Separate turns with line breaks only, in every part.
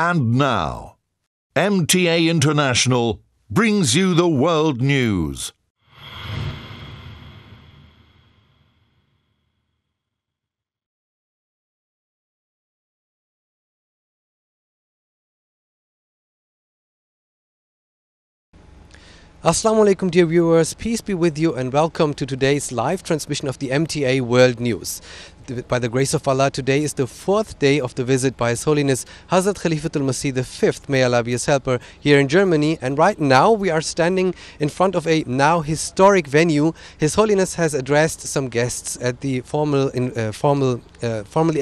And now, MTA International brings you the world news.
Assalamu alaikum, dear viewers, peace be with you and welcome to today's live transmission of the MTA World News. By the grace of Allah, today is the fourth day of the visit by His Holiness Hazrat Khalifatul Masih V, may Allah be His helper, here in Germany. And right now we are standing in front of a now historic venue. His Holiness has addressed some guests at the formally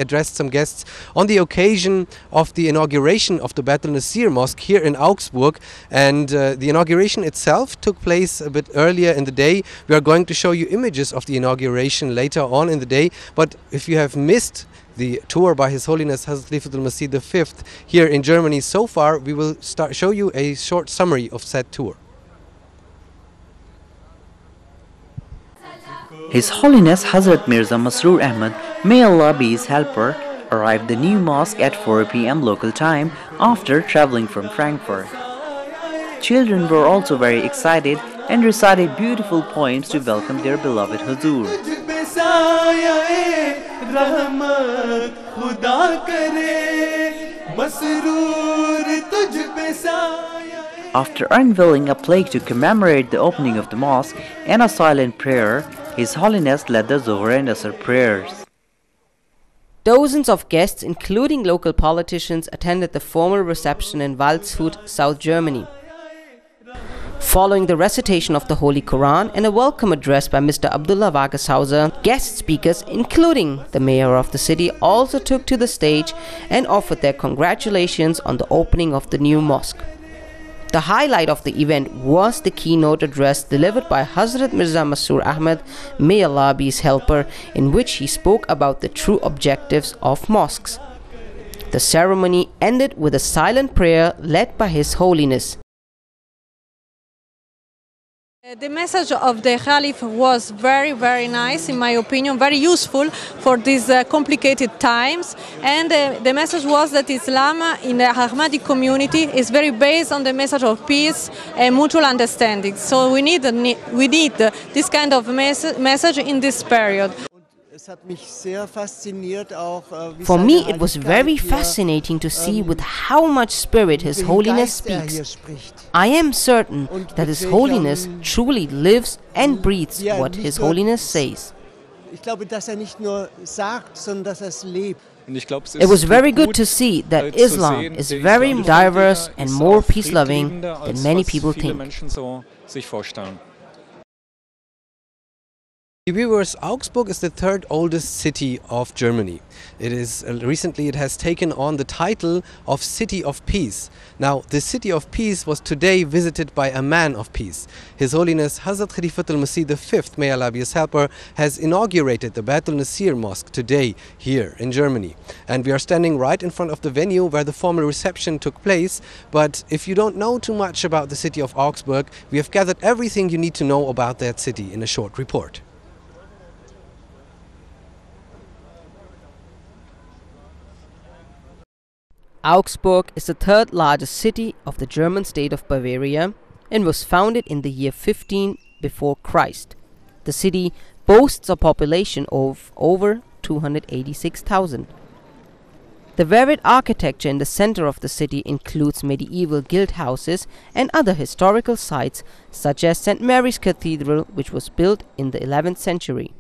addressed some guests on the occasion of the inauguration of the Baitul Nasir Mosque here in Augsburg. And the inauguration itself took place a bit earlier in the day. We are going to show you images of the inauguration later on in the day. But if you have missed the tour by His Holiness Hazrat Khalifatul Masih V here in Germany so far, we will show you a short summary of said tour.
His Holiness Hazrat Mirza Masroor Ahmad, may Allah be his helper, arrived the new mosque at 4 p.m. local time after traveling from Frankfurt. Children were also very excited and recited beautiful poems to welcome their beloved Hazur. After unveiling a plaque to commemorate the opening of the mosque and a silent prayer, His Holiness led the Zohar and Asr prayers.
Dozens of guests, including local politicians, attended the formal reception in Waldshut, South Germany. Following the recitation of the Holy Quran and a welcome address by Mr. Abdullah Wageshauser, guest speakers, including the mayor of the city, also took to the stage and offered their congratulations on the opening of the new mosque. The highlight of the event was the keynote address delivered by Hazrat Mirza Masroor Ahmad, may Allah be his helper, in which he spoke about the true objectives of mosques. The ceremony ended with a silent prayer led by His Holiness.
The message of the Caliph was very nice, in my opinion, very useful for these complicated times. And the message was that Islam in the Ahmadi community is very based on the message of peace and mutual understanding. So we need this kind of message in this period.
For me, it was very fascinating to see with how much spirit His Holiness speaks. I am certain that His Holiness truly lives and breathes what His Holiness says. It was very good to see that Islam is very diverse and more peace-loving than many people think.
Viewers, Augsburg is the third oldest city of Germany. Recently it has taken on the title of City of Peace. Now, the City of Peace was today visited by a man of peace. His Holiness Hazrat Khalifatul Masih V, may Allah be his helper, has inaugurated the Baitul Nasir Mosque today here in Germany. And we are standing right in front of the venue where the formal reception took place. But if you don't know too much about the city of Augsburg, we have gathered everything you need to know about that city in a short report.
Augsburg is the third largest city of the German state of Bavaria and was founded in the year 15 before Christ. The city boasts a population of over 286,000. The varied architecture in the center of the city includes medieval guild houses and other historical sites such as St. Mary's Cathedral, which was built in the 11th century.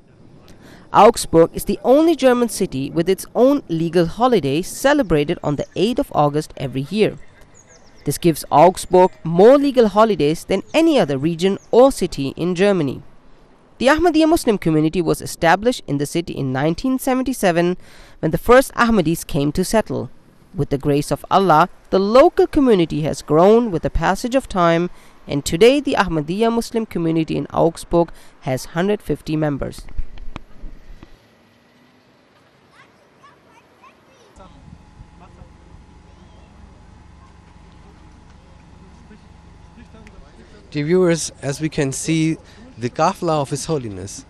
Augsburg is the only German city with its own legal holiday celebrated on the 8th of August every year. This gives Augsburg more legal holidays than any other region or city in Germany. The Ahmadiyya Muslim community was established in the city in 1977 when the first Ahmadis came to settle. With the grace of Allah, the local community has grown with the passage of time, and today the Ahmadiyya Muslim community in Augsburg has 150 members.
Dear viewers, as we can see, the Qafla of His Holiness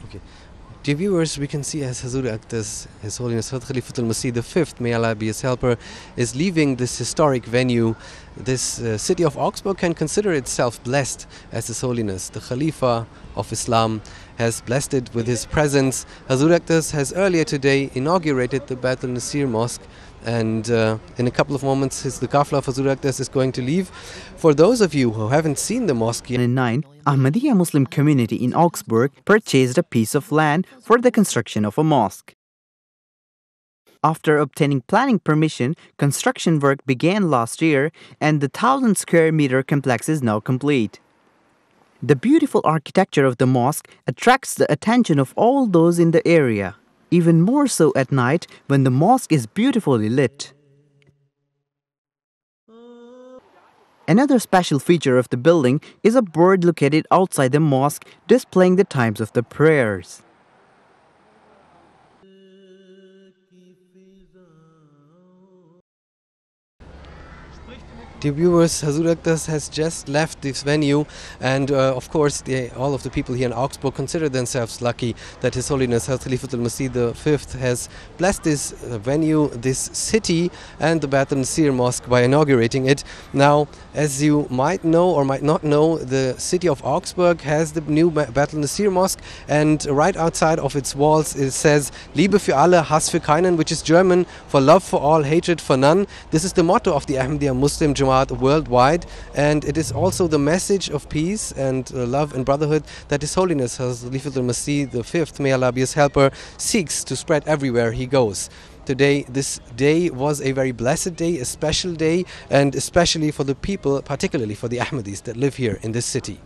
Okay. Dear viewers, we can see as Hazrat, His Holiness Hazrat Khalifatul Masih V, may Allah be his helper, is leaving this historic venue. This city of Augsburg can consider itself blessed, as His Holiness, the Khalifa of Islam, has blessed it with his presence. Hazrat has earlier today inaugurated the Bait al-Nasir Mosque, and in a couple of moments the Kafla of Hazrat is going to leave. For those of you who haven't seen the mosque yet,
In 2009, Ahmadiyya Muslim community in Augsburg purchased a piece of land for the construction of a mosque. After obtaining planning permission, construction work began last year and the 1,000 square meter complex is now complete. The beautiful architecture of the mosque attracts the attention of all those in the area, even more so at night when the mosque is beautifully lit. Another special feature of the building is a board located outside the mosque displaying the times of the prayers.
dear viewers, Hazrat has just left this venue, and of course all of the people here in Augsburg consider themselves lucky that His Holiness Hazrat Khalifatul Masih V has blessed this venue, this city, and the Bait al-Nasir Mosque by inaugurating it. Now, as you might know or might not know, the city of Augsburg has the new Bait al-Nasir Mosque, and right outside of its walls it says Liebe für alle, Hass für keinen, which is German for love for all, hatred for none. This is the motto of the Ahmadiyya Muslim Jamaat worldwide, and it is also the message of peace and love and brotherhood that His Holiness Hazrat Khalifatul Masih V, may Allah be his helper, seeks to spread everywhere he goes. Today, this day was a very blessed day, a special day, and especially for the people, particularly for the Ahmadis that live here in this city.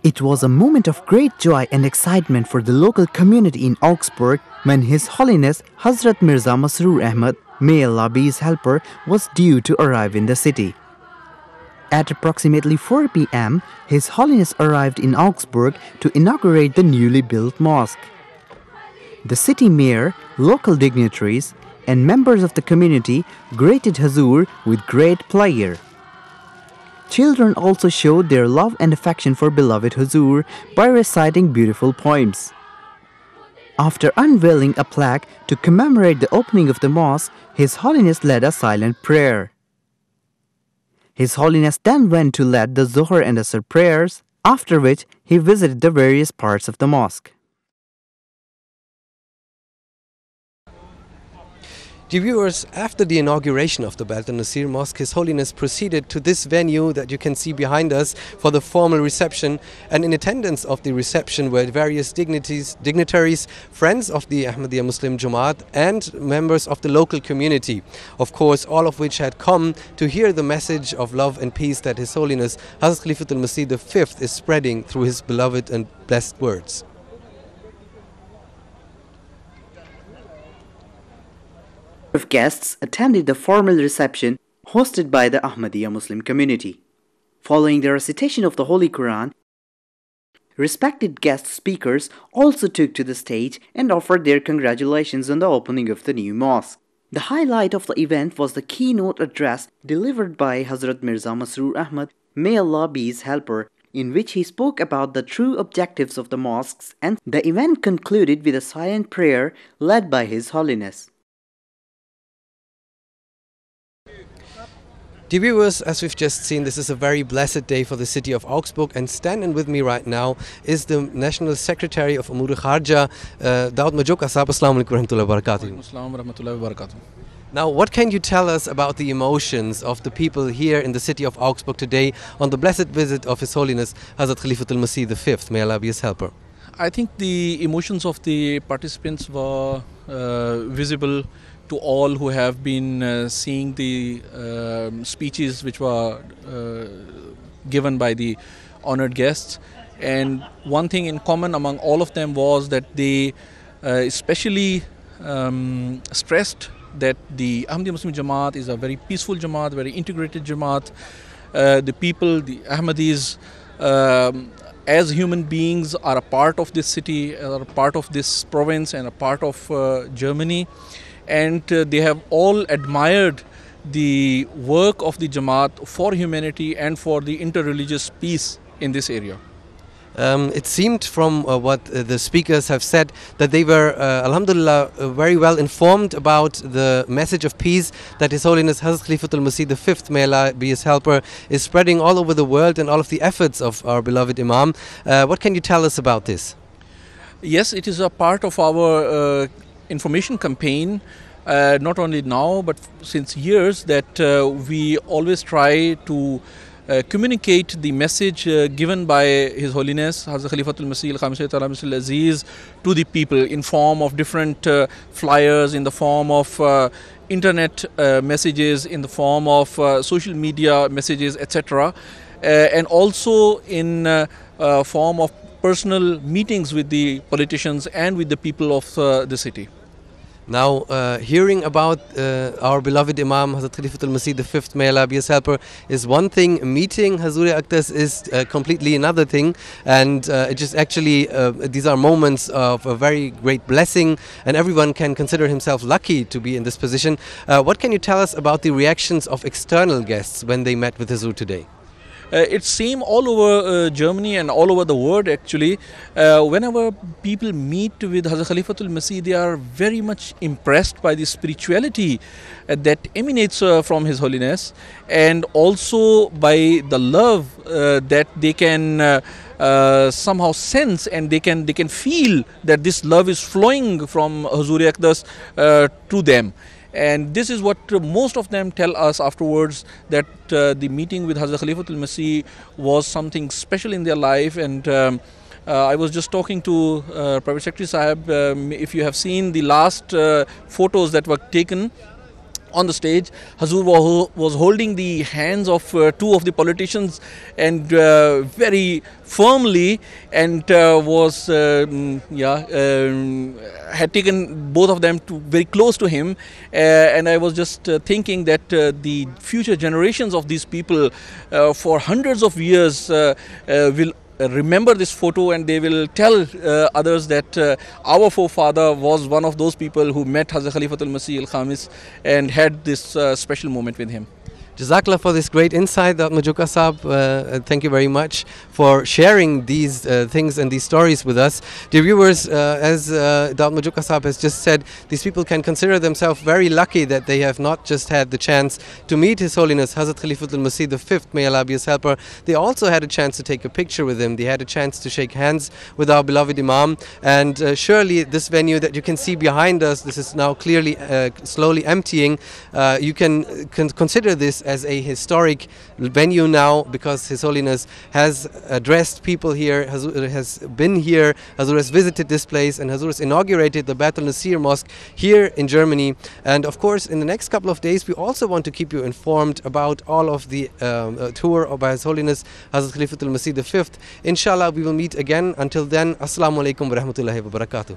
It was a moment of great joy and excitement for the local community in Augsburg when His Holiness Hazrat Mirza Masroor Ahmad, may Allah be his helper, was due to arrive in the city. At approximately 4 p.m., His Holiness arrived in Augsburg to inaugurate the newly built mosque. The city mayor, local dignitaries, and members of the community greeted Hazur with great pleasure. Children also showed their love and affection for beloved Hazur by reciting beautiful poems. After unveiling a plaque to commemorate the opening of the mosque, His Holiness led a silent prayer. His Holiness then went to lead the Zohar and Asr prayers, after which he visited the various parts of the mosque.
Dear viewers, after the inauguration of the Bait al-Nasir Mosque, His Holiness proceeded to this venue that you can see behind us for the formal reception, and in attendance of the reception were various dignitaries, friends of the Ahmadiyya Muslim Jamaat, and members of the local community. Of course, all of which had come to hear the message of love and peace that His Holiness Hazrat Khalifatul Masih V is spreading through his beloved and blessed words.
Of guests attended the formal reception hosted by the Ahmadiyya Muslim community. Following the recitation of the Holy Quran, respected guest speakers also took to the stage and offered their congratulations on the opening of the new mosque. The highlight of the event was the keynote address delivered by Hazrat Mirza Masroor Ahmad, may Allah be his helper, in which he spoke about the true objectives of the mosques, and the event concluded with a silent prayer led by His Holiness.
Dear viewers, as we've just seen, this is a very blessed day for the city of Augsburg, and standing with me right now is the National Secretary of Umur Kharja, Daud Majok. Assalamu alaikum warahmatullahi wabarakatuh. Now, what can you tell us about the emotions of the people here in the city of Augsburg today on the blessed visit of His Holiness Hazrat Khalifatul Masih V, may Allah be his helper?
I think the emotions of the participants were visible to all who have been seeing the speeches which were given by the honored guests. And one thing in common among all of them was that they especially stressed that the Ahmadi Muslim Jamaat is a very peaceful Jamaat, very integrated Jamaat. The people, the Ahmadis, as human beings, are a part of this city, are a part of this province, and a part of Germany. And they have all admired the work of the Jamaat for humanity and for the interreligious peace in this area.
It seemed from what the speakers have said that they were, alhamdulillah, very well informed about the message of peace that His Holiness Hazrat Khalifatul Masih V, may Allah be his helper, is spreading all over the world, and all of the efforts of our beloved Imam. What can you tell us about this?
Yes, it is a part of our information campaign, not only now but since years, that we always try to communicate the message given by His Holiness Hazrat Khalifatul Masih Aziz to the people in form of different flyers, in the form of internet messages, in the form of social media messages, etc., and also in form of personal meetings with the politicians and with the people of the city.
Now, hearing about our beloved Imam Hazrat Khalifatul Masih V, may Allah be his helper, is one thing. Meeting Hazur Aqdas is completely another thing, and it just actually these are moments of a very great blessing, and everyone can consider himself lucky to be in this position. What can you tell us about the reactions of external guests when they met with Hazur today?
It's same all over Germany and all over the world actually. Whenever people meet with Hazrat Khalifatul Masih, they are very much impressed by the spirituality that emanates from His Holiness, and also by the love that they can somehow sense, and they can feel that this love is flowing from Hazur Aqdas to them. And this is what most of them tell us afterwards, that the meeting with Hazrat Khalifatul Masih was something special in their life. And I was just talking to Private Secretary Sahib, if you have seen the last photos that were taken on the stage, Hazur was holding the hands of two of the politicians, and very firmly, and had taken both of them very close to him. And I was just thinking that the future generations of these people for hundreds of years will remember this photo, and they will tell others that our forefather was one of those people who met Hazrat Khalifatul Masih al-Khamis and had this special moment with him.
Jazakallah for this great insight, Dr. Majuka Sahab. Thank you very much for sharing these things and these stories with us. Dear viewers, as Dr. Majuka Sahab has just said, these people can consider themselves very lucky that they have not just had the chance to meet His Holiness Hazrat Khalifatul Masih V, may Allah be his helper. They also had a chance to take a picture with him. They had a chance to shake hands with our beloved Imam. And surely this venue that you can see behind us, this is now clearly slowly emptying. You can consider this as a historic venue now, because His Holiness has addressed people here, Hazur has been here, Hazur has visited this place, and Hazur has inaugurated the Baitul Nasir Mosque here in Germany. And of course, in the next couple of days, we also want to keep you informed about all of the tour by His Holiness Hazrat Khalifatul Masih V. Inshallah, we will meet again. Until then, Assalamu alaikum wa rahmatullahi wa barakatuh.